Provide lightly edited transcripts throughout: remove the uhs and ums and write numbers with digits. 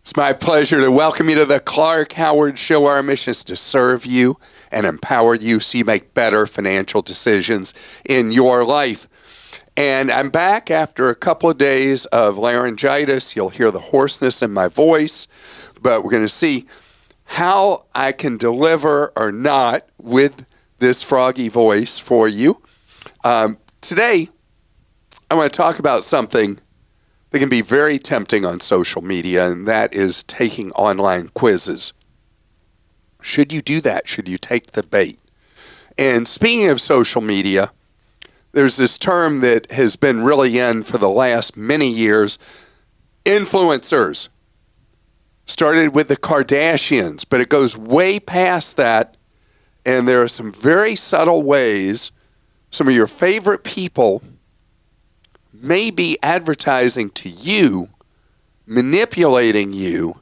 It's my pleasure to welcome you to the Clark Howard Show. Our mission is to serve you and empower you so you make better financial decisions in your life. And I'm back after a couple of days of laryngitis. You'll hear the hoarseness in my voice, but we're going to see how I can deliver or not with this froggy voice for you. Today, I want to talk about something that can be very tempting on social media, and that is taking online quizzes. Should you do that? Should you take the bait? And speaking of social media, there's this term that has been really in for the last many years, influencers. Started with the Kardashians, but it goes way past that, and there are some very subtle ways some of your favorite people may be advertising to you, manipulating you,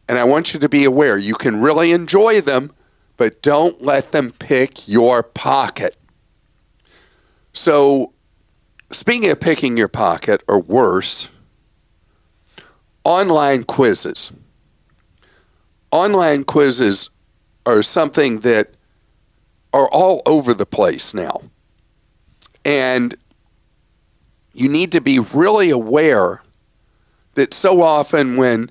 and I want you to be aware you can really enjoy them, but don't let them pick your pocket. So, speaking of picking your pocket, or worse, online quizzes. Online quizzes are something that are all over the place now. And you need to be really aware that so often when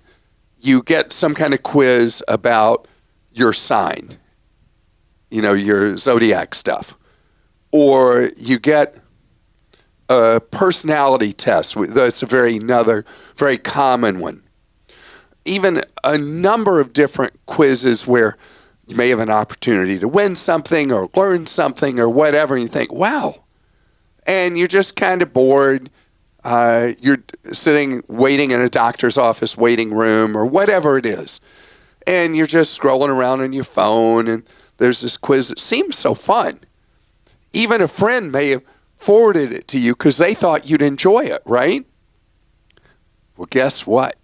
you get some kind of quiz about your sign, your zodiac stuff, or you get a personality test, that's another very common one. Even a number of different quizzes where you may have an opportunity to win something or learn something or whatever, and you think, wow. And you're just kind of bored. You're sitting, waiting in a doctor's office waiting room or whatever it is. And you're just scrolling around on your phone, and there's this quiz that seems so fun. Even a friend may have forwarded it to you because they thought you'd enjoy it, right? Well, guess what?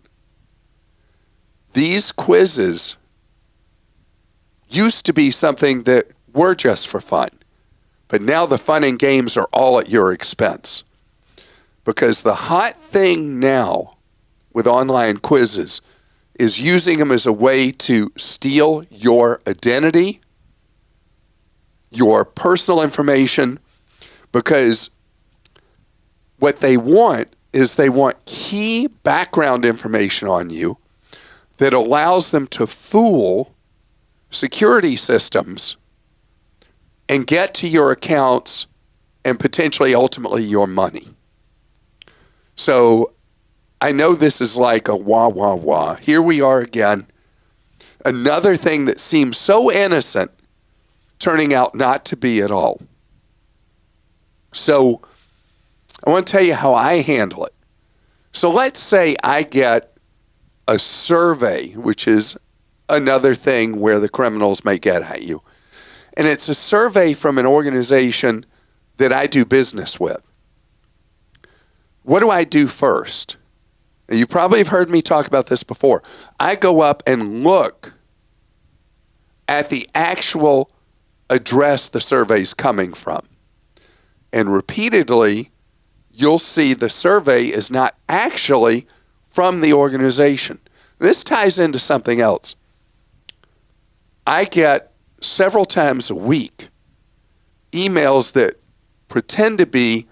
These quizzes used to be something that were just for fun. But now the fun and games are all at your expense. Because the hot thing now with online quizzes is using them as a way to steal your identity, your personal information, because what they want is they want key background information on you that allows them to fool security systems and get to your accounts and potentially ultimately your money. So I know this is like a wah, wah, wah. Here we are again. Another thing that seems so innocent turning out not to be at all. So I want to tell you how I handle it. So let's say I get a survey, which is another thing where the criminals may get at you. And it's a survey from an organization that I do business with. What do I do first? Now, you probably have heard me talk about this before. I go up and look at the actual address the survey's coming from. And repeatedly, you'll see the survey is not actually from the organization. This ties into something else. I get several times a week emails that pretend to be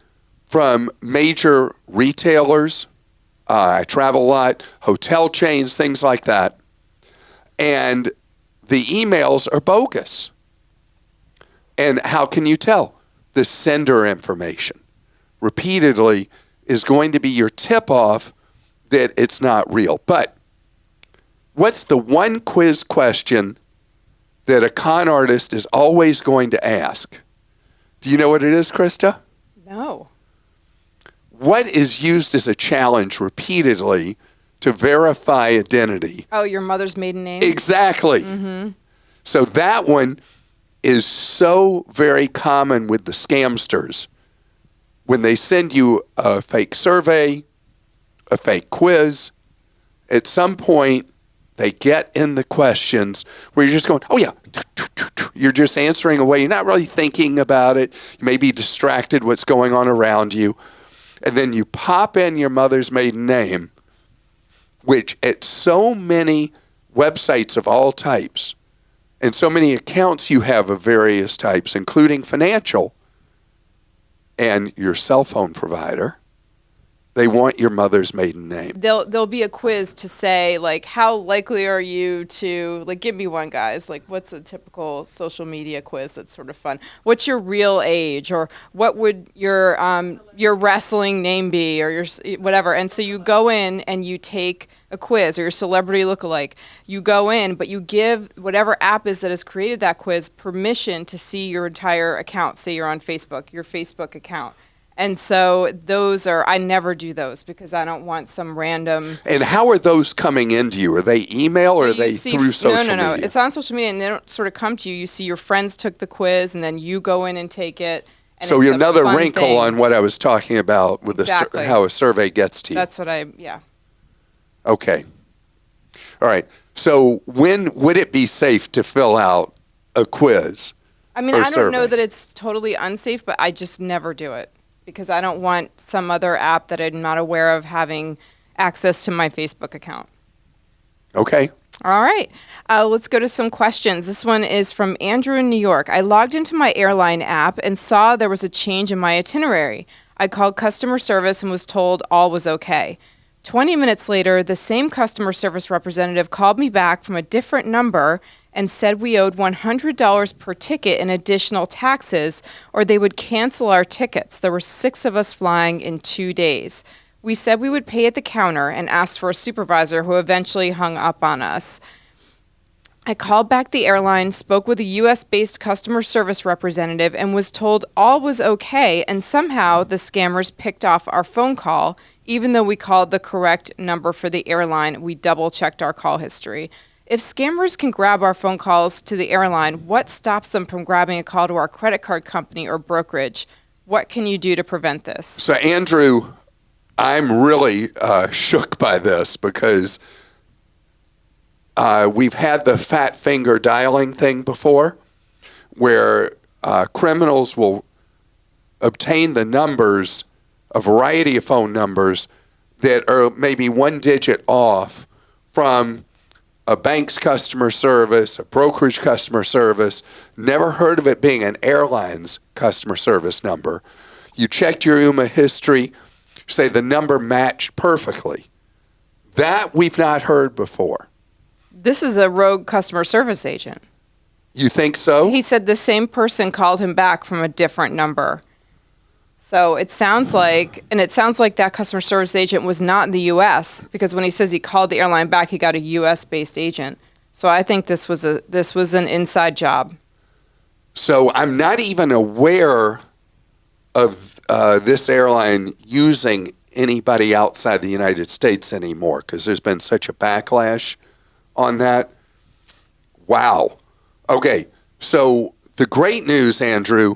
from major retailers. I travel a lot, hotel chains, things like that. And the emails are bogus. And how can you tell? The sender information repeatedly is going to be your tip-off that it's not real. But what's the one quiz question that a con artist is always going to ask? Do you know what it is, Christa? No. What is used as a challenge repeatedly to verify identity? Oh, your mother's maiden name? Exactly. Mm-hmm. So that one is so very common with the scamsters. When they send you a fake survey, a fake quiz, at some point they get in the questions where you're just going, oh yeah, you're just answering away. You're not really thinking about it. You may be distracted what's going on around you. And then you pop in your mother's maiden name, which at so many websites of all types and so many accounts you have of various types, including financial and your cell phone provider, they want your mother's maiden name. There'll be a quiz to say, like, how likely are you to, like, give me one, guys. Like, what's a typical social media quiz that's sort of fun? What's your real age? Or what would your wrestling name be? Or your whatever. And so you go in and you take a quiz, or your celebrity lookalike. You go in, but you give whatever app is that has created that quiz permission to see your entire account. Say you're on Facebook, your Facebook account. And so I never do those because I don't want some random. And how are those coming into you? Are they email or are they through social media? No. It's on social media and they don't sort of come to you. You see your friends took the quiz and then you go in and take it. And so you're another wrinkle on what I was talking about with exactly. how a survey gets to you. That's what yeah. Okay. All right. So when would it be safe to fill out a quiz? I mean, I don't know that it's totally unsafe, but I just never do it. Because I don't want some other app that I'm not aware of having access to my Facebook account. Okay. All right. Let's go to some questions. This one is from Andrew in New York. I logged into my Airline app and saw there was a change in my itinerary. I called customer service and was told all was okay. 20 minutes later, the same customer service representative called me back from a different number and said we owed $100 per ticket in additional taxes, or they would cancel our tickets. There were 6 of us flying in 2 days. We said we would pay at the counter and asked for a supervisor who eventually hung up on us. I called back the airline, spoke with a U.S.-based customer service representative, and was told all was okay, and somehow the scammers picked off our phone call. Even though we called the correct number for the airline, we double-checked our call history. If scammers can grab our phone calls to the airline, what stops them from grabbing a call to our credit card company or brokerage? What can you do to prevent this? So, Andrew, I'm really shook by this because we've had the fat finger dialing thing before where criminals will obtain the numbers, a variety of phone numbers that are maybe one digit off from a bank's customer service, a brokerage customer service, never heard of it being an airline's customer service number. You checked your UMA history, say the number matched perfectly. That we've not heard before. This is a rogue customer service agent. You think so? He said the same person called him back from a different number. So it sounds like that customer service agent was not in the U.S. because when he says he called the airline back, he got a U.S.-based agent. So I think this was an inside job. So I'm not even aware of this airline using anybody outside the United States anymore because there's been such a backlash on that. Wow. Okay, so the great news, Andrew,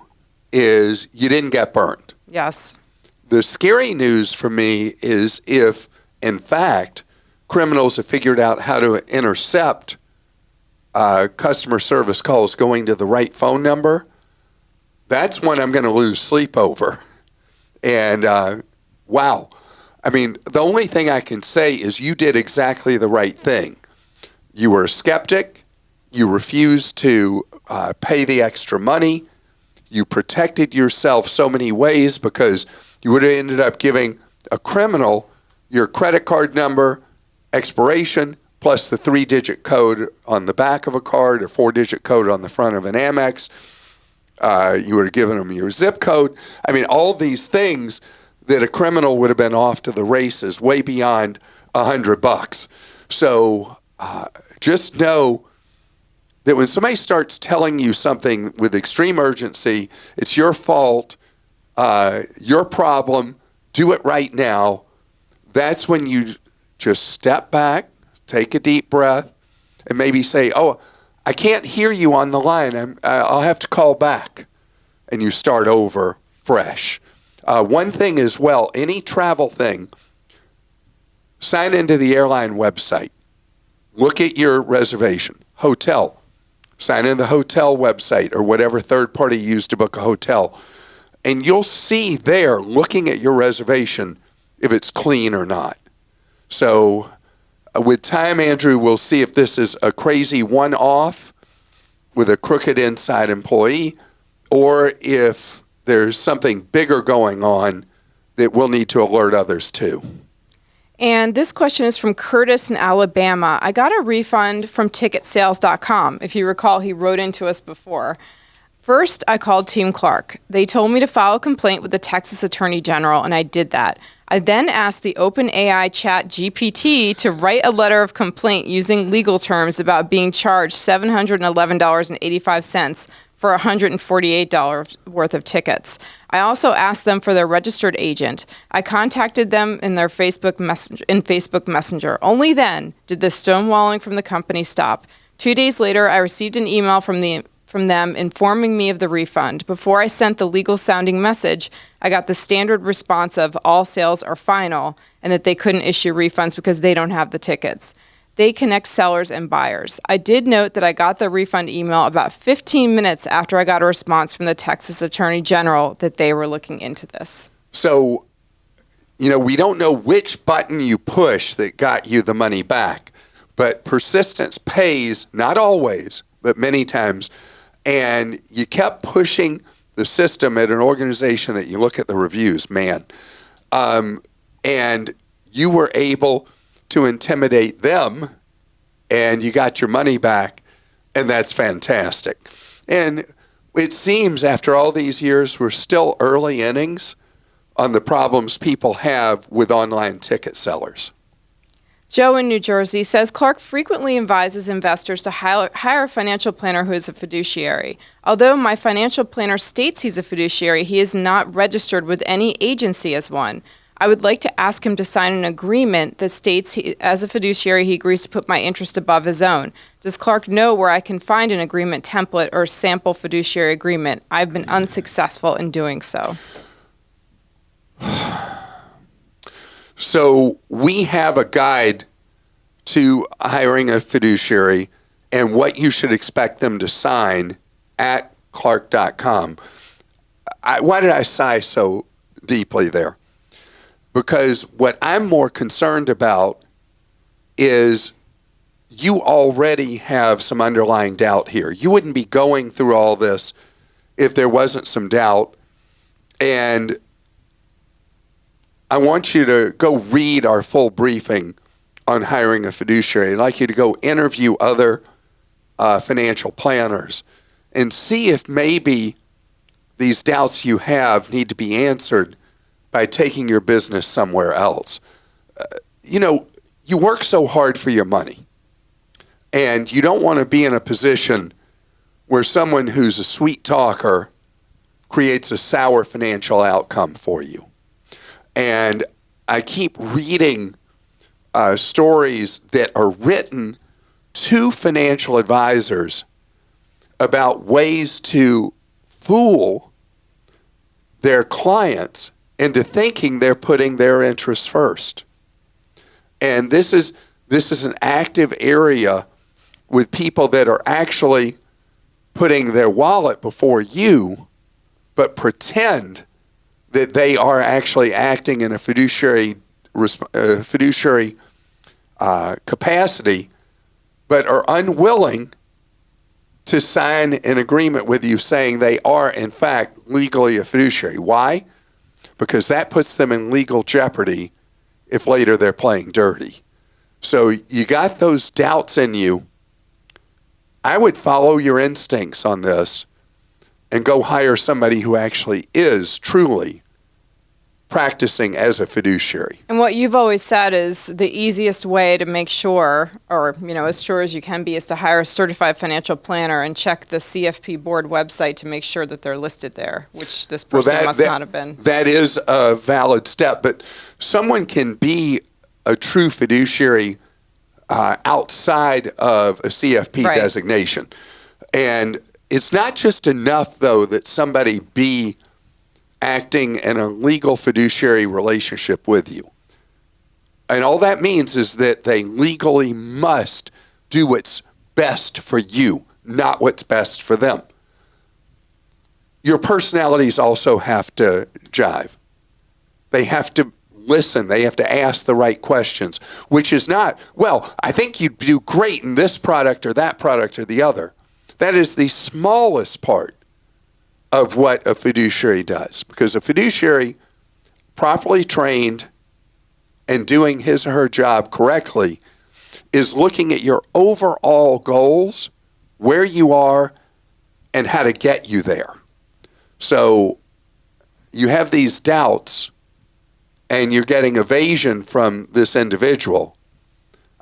is you didn't get burned. Yes. The scary news for me is if, in fact, criminals have figured out how to intercept customer service calls going to the right phone number, that's when I'm going to lose sleep over. And wow. I mean, the only thing I can say is you did exactly the right thing. You were a skeptic. You refused to pay the extra money. You protected yourself so many ways because you would have ended up giving a criminal your credit card number, expiration, plus the 3-digit code on the back of a card or 4-digit code on the front of an Amex. You would have given them your zip code. I mean, all these things that a criminal would have been off to the races way beyond $100. So just know that when somebody starts telling you something with extreme urgency, it's your fault, your problem, do it right now. That's when you just step back, take a deep breath, and maybe say, oh, I can't hear you on the line. I'll have to call back. And you start over fresh. One thing as well, any travel thing, sign into the airline website. Look at your reservation. Hotel. Sign in the hotel website or whatever third party you use to book a hotel. And you'll see there, looking at your reservation, if it's clean or not. So with time, Andrew, we'll see if this is a crazy one-off with a crooked inside employee, or if there's something bigger going on that we'll need to alert others to. And this question is from Curtis in Alabama. I got a refund from ticketsales.com. If you recall, he wrote into us before. First, I called Team Clark. They told me to file a complaint with the Texas Attorney General, and I did that. I then asked the OpenAI chat GPT to write a letter of complaint using legal terms about being charged $711.85 for $148 worth of tickets. I also asked them for their registered agent. I contacted them in their Facebook Messenger. Only then did the stonewalling from the company stop. 2 days later, I received an email from them informing me of the refund. Before I sent the legal-sounding message, I got the standard response of all sales are final and that they couldn't issue refunds because they don't have the tickets. They connect sellers and buyers. I did note that I got the refund email about 15 minutes after I got a response from the Texas Attorney General that they were looking into this. So, we don't know which button you push that got you the money back, but persistence pays, not always, but many times. And you kept pushing the system at an organization that you look at the reviews, man. And you were able to intimidate them, and you got your money back, and that's fantastic. And it seems after all these years, we're still early innings on the problems people have with online ticket sellers. Joe in New Jersey says Clark frequently advises investors to hire a financial planner who is a fiduciary. Although my financial planner states he's a fiduciary, he is not registered with any agency as one. I would like to ask him to sign an agreement that states as a fiduciary he agrees to put my interest above his own. Does Clark know where I can find an agreement template or sample fiduciary agreement? I've been unsuccessful in doing so. So we have a guide to hiring a fiduciary and what you should expect them to sign at clark.com. Why did I sigh so deeply there? Because what I'm more concerned about is you already have some underlying doubt here. You wouldn't be going through all this if there wasn't some doubt. And I want you to go read our full briefing on hiring a fiduciary. I'd like you to go interview other financial planners and see if maybe these doubts you have need to be answered by taking your business somewhere else. You work so hard for your money, and you don't want to be in a position where someone who's a sweet talker creates a sour financial outcome for you. And I keep reading stories that are written to financial advisors about ways to fool their clients into thinking they're putting their interests first. And this is an active area with people that are actually putting their wallet before you, but pretend that they are actually acting in a fiduciary capacity, but are unwilling to sign an agreement with you saying they are, in fact, legally a fiduciary. Why? Because that puts them in legal jeopardy if later they're playing dirty. So you got those doubts in you. I would follow your instincts on this and go hire somebody who actually is truly practicing as a fiduciary. And what you've always said is the easiest way to make sure, or as sure as you can be, is to hire a certified financial planner and check the CFP board website to make sure that they're listed there, which this person must not have been. That is a valid step, but someone can be a true fiduciary outside of a CFP designation. And it's not just enough, though, that somebody be acting in a legal fiduciary relationship with you. And all that means is that they legally must do what's best for you, not what's best for them. Your personalities also have to jive. They have to listen. They have to ask the right questions, which is not, well, I think you'd do great in this product or that product or the other. That is the smallest part of what a fiduciary does, because a fiduciary, properly trained and doing his or her job correctly, is looking at your overall goals, where you are, and how to get you there. So you have these doubts and you're getting evasion from this individual.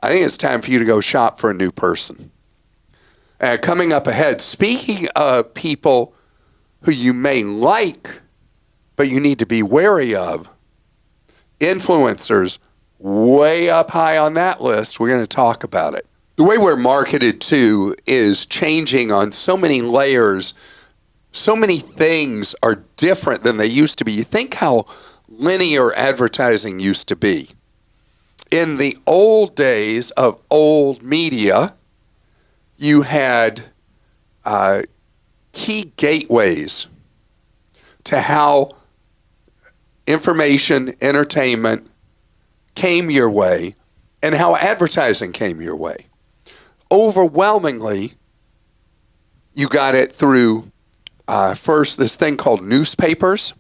I think it's time for you to go shop for a new person. Coming up ahead, speaking of people who you may like, but you need to be wary of, influencers, way up high on that list. We're going to talk about it. The way we're marketed to is changing on so many layers. So many things are different than they used to be. You think how linear advertising used to be. In the old days of old media, you had key gateways to how information, entertainment came your way and how advertising came your way. Overwhelmingly, you got it through first this thing called newspapers.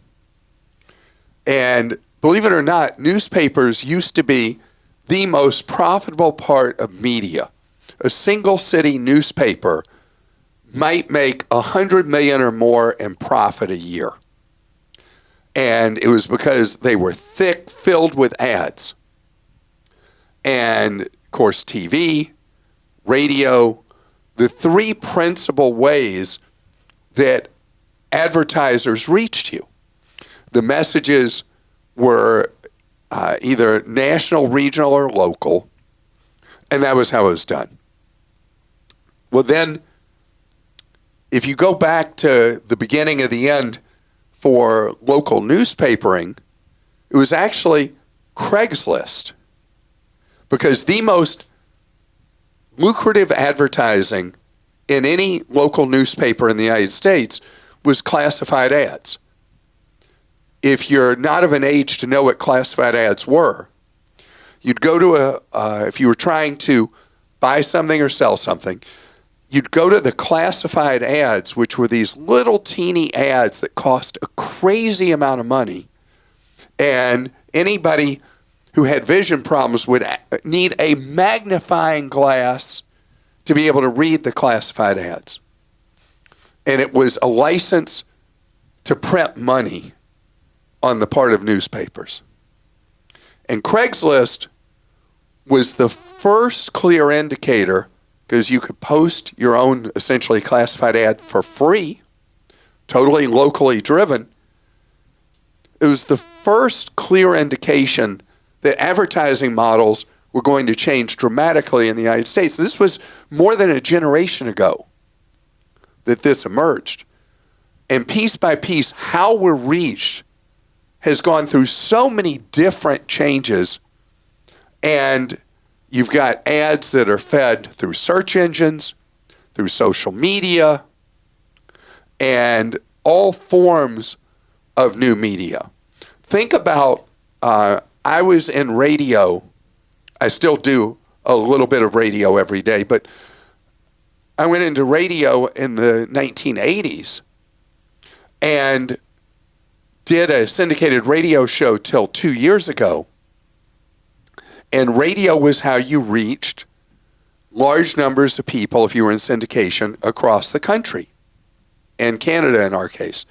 And believe it or not, newspapers used to be the most profitable part of media. A single city newspaper might make $100 million or more in profit a year. And it was because they were thick, filled with ads. And, of course, TV, radio, the three principal ways that advertisers reached you. The messages were either national, regional, or local, and that was how it was done. Well, then, if you go back to the beginning of the end for local newspapering, it was actually Craigslist. Because the most lucrative advertising in any local newspaper in the United States was classified ads. If you're not of an age to know what classified ads were, you'd go to if you were trying to buy something or sell something, you'd go to the classified ads, which were these little teeny ads that cost a crazy amount of money. And anybody who had vision problems would need a magnifying glass to be able to read the classified ads. And it was a license to print money on the part of newspapers. And Craigslist was the first clear indicator, because you could post your own essentially classified ad for free, totally locally driven. It was the first clear indication that advertising models were going to change dramatically in the United States. This was more than a generation ago that this emerged. And piece by piece, how we're reached has gone through so many different changes. And you've got ads that are fed through search engines, through social media, and all forms of new media. Think about, I was in radio. I still do a little bit of radio every day, but I went into radio in the 1980s and did a syndicated radio show till 2 years ago. And radio was how you reached large numbers of people, if you were in syndication, across the country, and Canada in our case.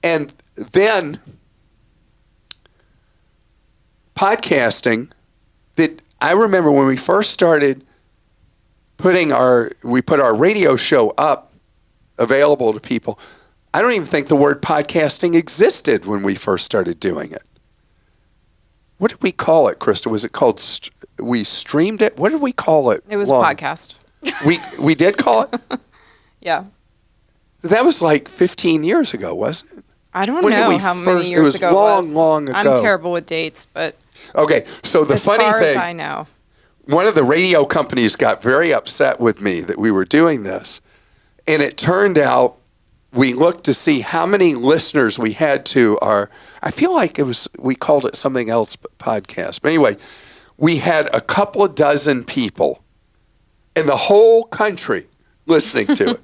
And then podcasting, that I remember when we first started we put our radio show up, available to people. I don't even think the word podcasting existed when we first started doing it. What did we call it, Christa? Was it called, we streamed it? What did we call it? It was podcast. We did call it? Yeah. That was like 15 years ago, wasn't it? I don't know how many years ago it was. Long ago. I'm terrible with dates, but okay, so the funny thing, as far as I know, one of the radio companies got very upset with me that we were doing this, and it turned out we looked to see how many listeners we had to our, I feel like we called it something else but podcast. But anyway, we had a couple of dozen people in the whole country listening to it.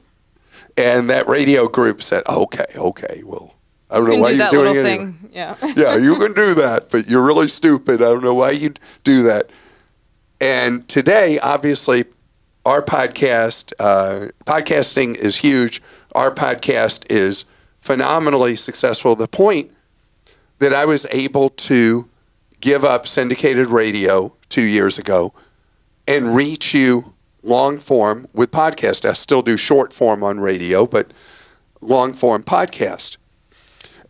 And that radio group said, okay, well, I don't know why you're doing it anyway. Yeah. Yeah, you can do that, but you're really stupid. I don't know why you do that. And today, obviously, our podcast, podcasting is huge. Our podcast is phenomenally successful to the point that I was able to give up syndicated radio 2 years ago and reach you long form with podcast. I still do short form on radio, but long form podcast.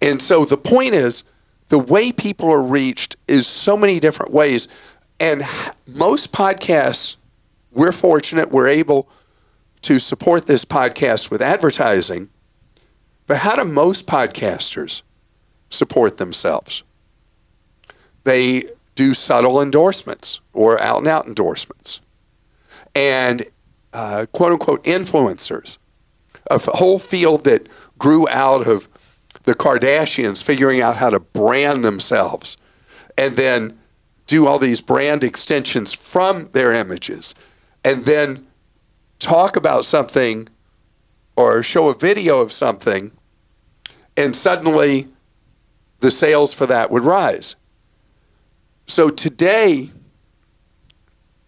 And so the point is, the way people are reached is so many different ways. And most podcasts, we're fortunate, we're able to support this podcast with advertising. But how do most podcasters support themselves? They do subtle endorsements or out-and-out endorsements. And quote-unquote influencers, a whole field that grew out of the Kardashians figuring out how to brand themselves and then do all these brand extensions from their images and then talk about something or show a video of something, and suddenly the sales for that would rise. So today,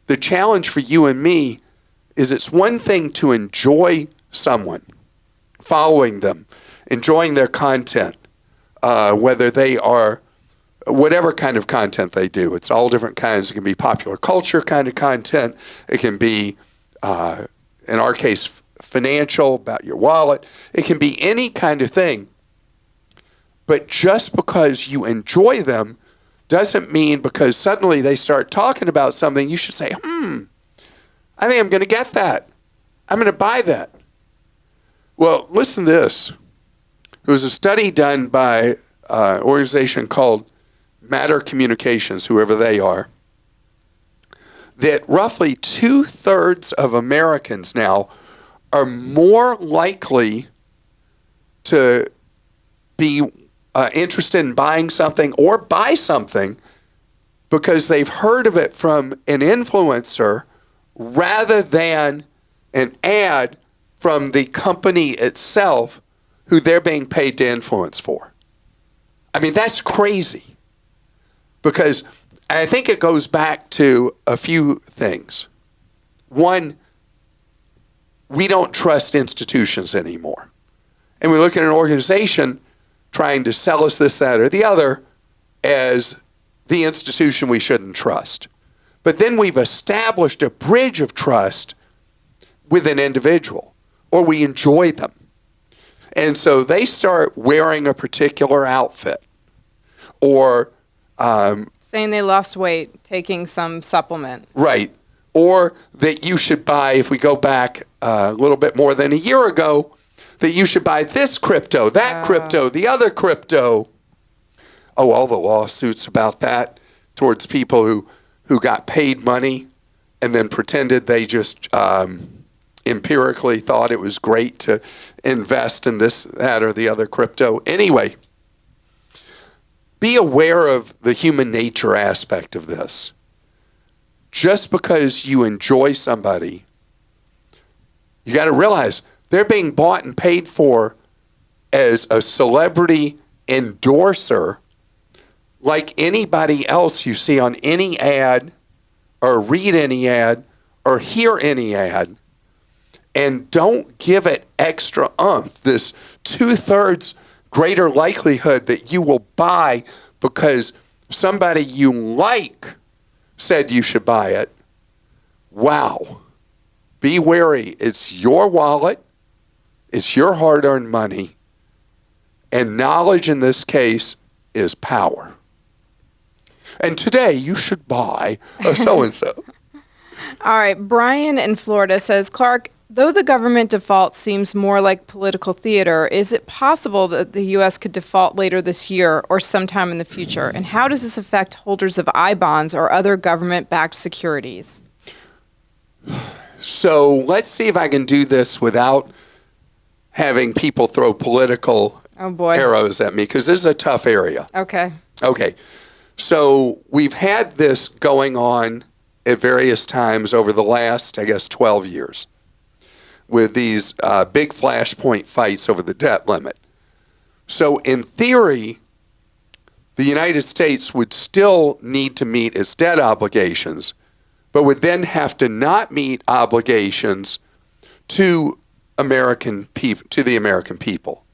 the challenge for you and me is it's one thing to enjoy someone, following them, enjoying their content, whether they are whatever kind of content they do. It's all different kinds. It can be popular culture kind of content. It can be, in our case, financial, about your wallet. It can be any kind of thing. But just because you enjoy them doesn't mean because suddenly they start talking about something, you should say, I think I'm going to get that. I'm going to buy that. Well, listen to this. There was a study done by an organization called Matter Communications, whoever they are, that roughly 2/3 of Americans now are more likely to be interested in buying something or buy something because they've heard of it from an influencer rather than an ad from the company itself who they're being paid to influence for. I mean, that's crazy because I think it goes back to a few things. One, we don't trust institutions anymore. And we look at an organization trying to sell us this, that, or the other as the institution we shouldn't trust. But then we've established a bridge of trust with an individual, or we enjoy them. And so they start wearing a particular outfit or saying they lost weight, taking some supplement. Right. Or that you should buy, if we go back a little bit more than a year ago, that you should buy this crypto, that crypto, the other crypto. Oh, all the lawsuits about that towards people who got paid money and then pretended they just empirically thought it was great to invest in this, that, or the other crypto. Anyway, be aware of the human nature aspect of this. Just because you enjoy somebody, you got to realize they're being bought and paid for as a celebrity endorser like anybody else you see on any ad or read any ad or hear any ad. And don't give it extra oomph, this 2/3 greater likelihood that you will buy because somebody you like said you should buy it. Wow. Be wary. It's your wallet. It's your hard-earned money. And knowledge in this case is power. And today you should buy a so-and-so. All right. Brian in Florida says, Clark, though the government default seems more like political theater, is it possible that the U.S. could default later this year or sometime in the future? And how does this affect holders of I-bonds or other government-backed securities? So let's see if I can do this without having people throw political Oh, boy. arrows at me because this is a tough area. Okay. Okay. So we've had this going on at various times over the last, I guess, 12 years with these big flashpoint fights over the debt limit. So in theory, the United States would still need to meet its debt obligations, but would then have to not meet obligations to the American people.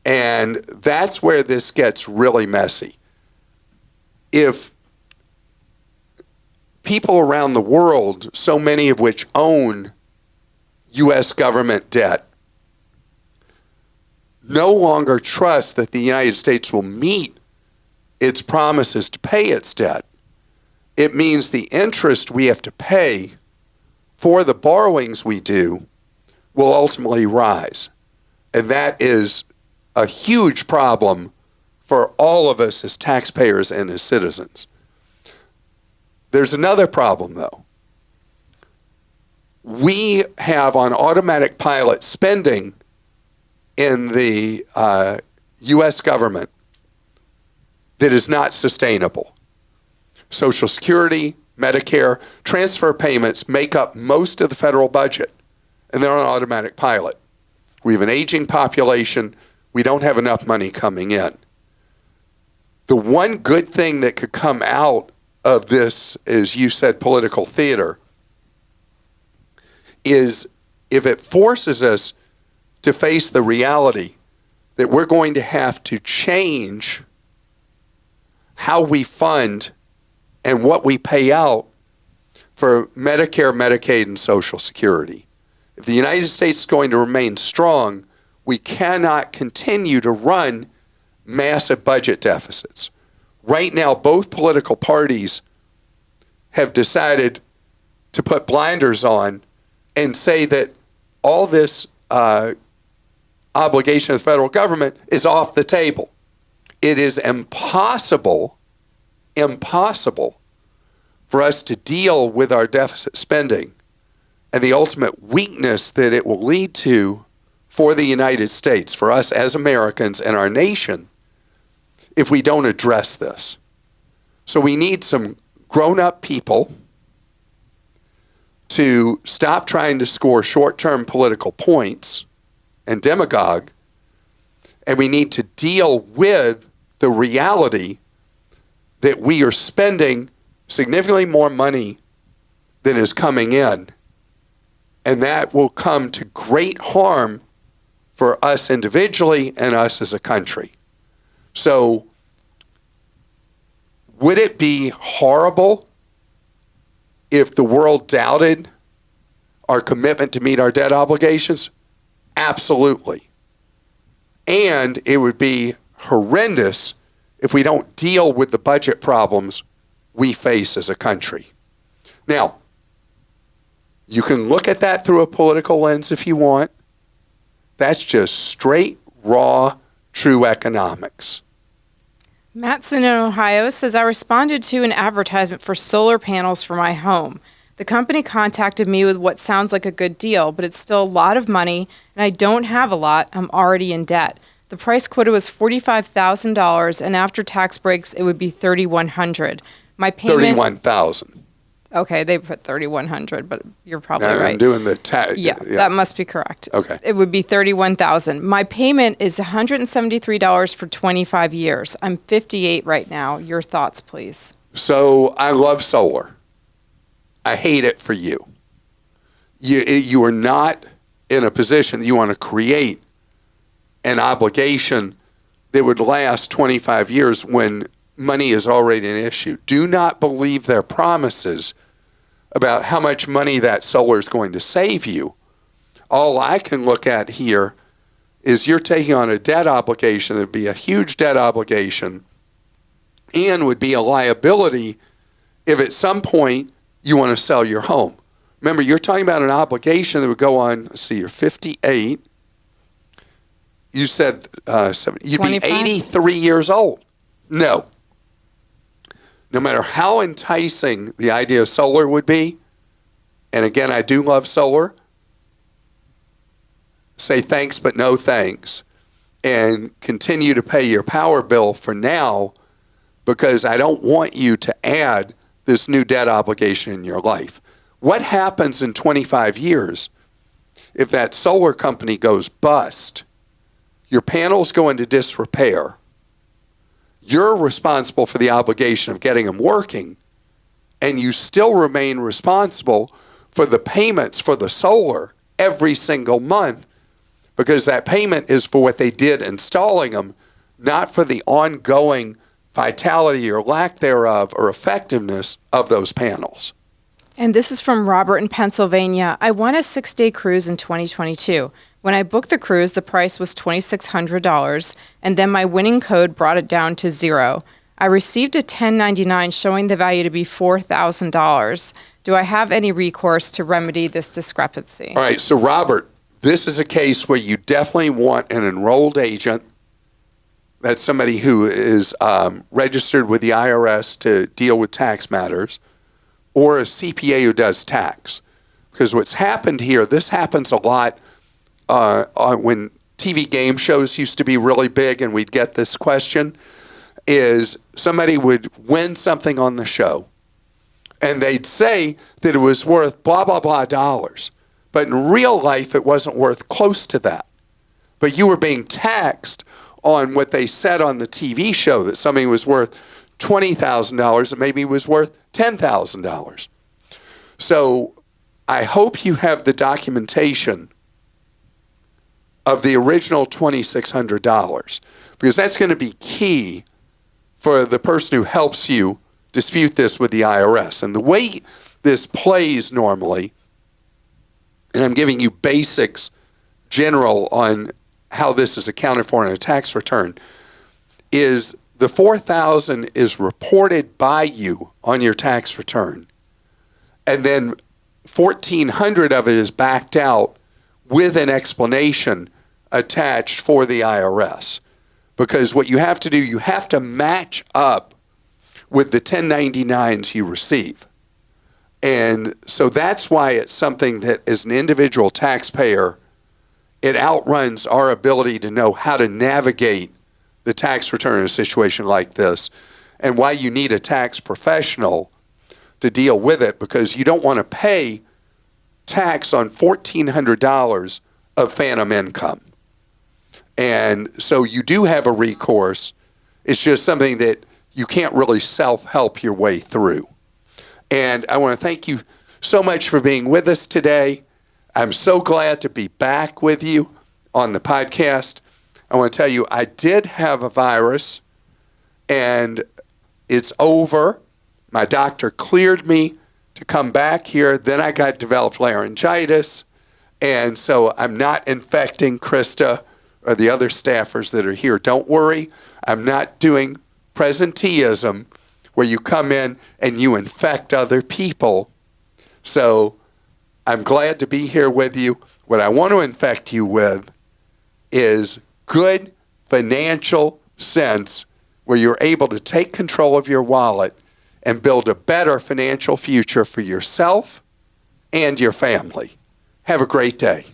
And that's where this gets really messy. If people around the world, so many of which own U.S. government debt, no longer trust that the United States will meet its promises to pay its debt, it means the interest we have to pay for the borrowings we do will ultimately rise. And that is a huge problem for all of us as taxpayers and as citizens. There's another problem, though. We have on automatic pilot spending in the U.S. government that is not sustainable. Social Security, Medicare, transfer payments make up most of the federal budget, and they're on automatic pilot. We have an aging population. We don't have enough money coming in. The one good thing that could come out of this, as you said, political theater, is if it forces us to face the reality that we're going to have to change how we fund and what we pay out for Medicare, Medicaid, and Social Security. If the United States is going to remain strong, we cannot continue to run massive budget deficits. Right now, both political parties have decided to put blinders on and say that all this obligation of the federal government is off the table. It is impossible for us to deal with our deficit spending and the ultimate weakness that it will lead to for the United States, for us as Americans and our nation, if we don't address this. So we need some grown-up people to stop trying to score short-term political points and demagogue, and we need to deal with the reality that we are spending significantly more money than is coming in, and that will come to great harm for us individually and us as a country. So would it be horrible if the world doubted our commitment to meet our debt obligations? Absolutely. And it would be horrendous if we don't deal with the budget problems we face as a country. Now, you can look at that through a political lens if you want. That's just straight, raw, true economics. Matson in Ohio says, I responded to an advertisement for solar panels for my home. The company contacted me with what sounds like a good deal, but it's still a lot of money, and I don't have a lot. I'm already in debt. The price quoted was $45,000, and after tax breaks, it would be $3,100. My payment... $31,000. Okay, they put $3,100, but you're probably No, right. I'm doing the tax. Yeah, that must be correct. Okay. It would be $31,000. My payment is $173 for 25 years. I'm 58 right now. Your thoughts, please. So I love solar. I hate it for you. You are not in a position that you want to create an obligation that would last 25 years when money is already an issue. Do not believe their promises about how much money that solar is going to save you. All I can look at here is you're taking on a debt obligation that would be a huge debt obligation and would be a liability if at some point you want to sell your home. Remember, you're talking about an obligation that would go on, let's see, you're 58. You said you'd 25? Be 83 years old. No. No matter how enticing the idea of solar would be, and again, I do love solar, say thanks but no thanks and continue to pay your power bill for now because I don't want you to add this new debt obligation in your life. What happens in 25 years if that solar company goes bust? Your panels go into disrepair. You're responsible for the obligation of getting them working, and you still remain responsible for the payments for the solar every single month because that payment is for what they did installing them, not for the ongoing vitality or lack thereof or effectiveness of those panels. And this is from Robert in Pennsylvania. I won a 6-day cruise in 2022. When I booked the cruise, the price was $2,600, and then my winning code brought it down to $0. I received a 1099 showing the value to be $4,000. Do I have any recourse to remedy this discrepancy? All right, so Robert, this is a case where you definitely want an enrolled agent. That's somebody who is registered with the IRS to deal with tax matters, or a CPA who does tax. Because what's happened here, this happens a lot when TV game shows used to be really big and we'd get this question, is somebody would win something on the show and they'd say that it was worth blah, blah, blah dollars. But in real life, it wasn't worth close to that. But you were being taxed on what they said on the TV show, that something was worth $20,000 and maybe was worth $10,000. So I hope you have the documentation of the original $2,600 because that's going to be key for the person who helps you dispute this with the IRS. And the way this plays normally, and I'm giving you basics general on how this is accounted for in a tax return, is the $4,000 is reported by you on your tax return, and then $1,400 of it is backed out with an explanation attached for the IRS. Because what you have to do, you have to match up with the 1099s you receive. And so that's why it's something that as an individual taxpayer, it outruns our ability to know how to navigate the tax return in a situation like this, and why you need a tax professional to deal with it, because you don't want to pay tax on $1,400 of phantom income. And so you do have a recourse. It's just something that you can't really self-help your way through. And I want to thank you so much for being with us today. I'm so glad to be back with you on the podcast. I want to tell you, I did have a virus, and it's over. My doctor cleared me to come back here. Then I developed laryngitis, and so I'm not infecting Christa or the other staffers that are here. Don't worry. I'm not doing presenteeism where you come in and you infect other people. So I'm glad to be here with you. What I want to infect you with is good financial sense where you're able to take control of your wallet and build a better financial future for yourself and your family. Have a great day.